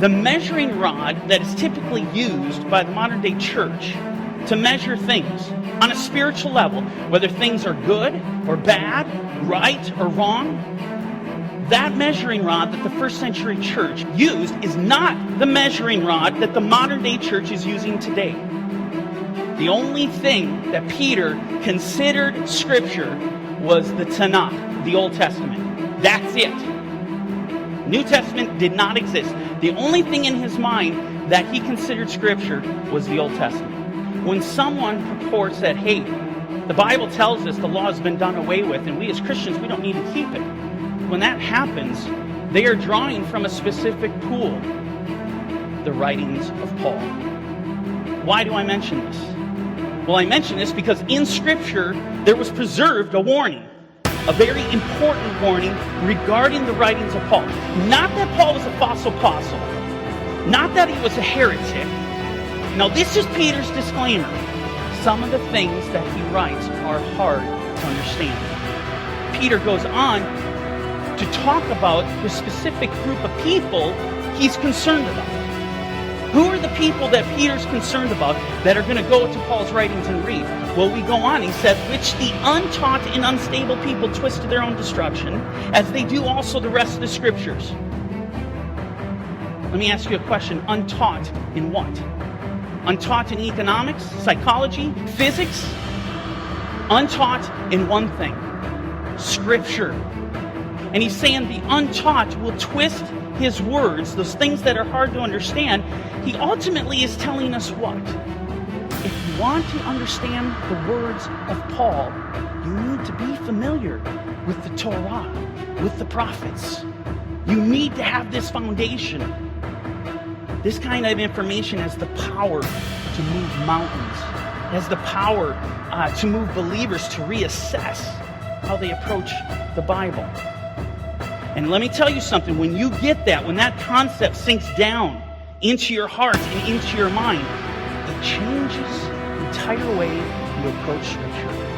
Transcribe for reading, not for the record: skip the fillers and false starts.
The measuring rod that is typically used by the modern day church to measure things on a spiritual level, whether things are good or bad, right or wrong, that measuring rod that the first century church used is not the measuring rod that the modern day church is using today. The only thing that Peter considered Scripture was the Tanakh, the Old Testament. That's it. New Testament did not exist. The only thing in his mind that he considered Scripture was the Old Testament. When someone purports that, hey, the Bible tells us the law has been done away with, and we as Christians, we don't need to keep it. When that happens, they are drawing from a specific pool, the writings of Paul. Why do I mention this? Well, I mention this because in Scripture, there was preserved a warning, a very important warning regarding the writings of Paul. Not that Paul was a false apostle, not that he was a heretic. Now, this is Peter's disclaimer. Some of the things that he writes are hard to understand. Peter goes on to talk about the specific group of people he's concerned about. Who are the people that Peter's concerned about that are going to go to Paul's writings and read? Well, we go on. He says, which the untaught and unstable people twist to their own destruction, as they do also the rest of the Scriptures. Let me ask you a question. Untaught in what? Untaught in economics, psychology, physics? Untaught in one thing, Scripture. And he's saying the untaught will twist his words, those things that are hard to understand. He ultimately is telling us what? If you want to understand the words of Paul, you need to be familiar with the Torah, with the prophets. You need to have this foundation. This kind of information has the power to move mountains. It has the power to move believers to reassess how they approach the Bible. And let me tell you something, when you get that, when that concept sinks down into your heart and into your mind, it changes the entire way you approach Scripture.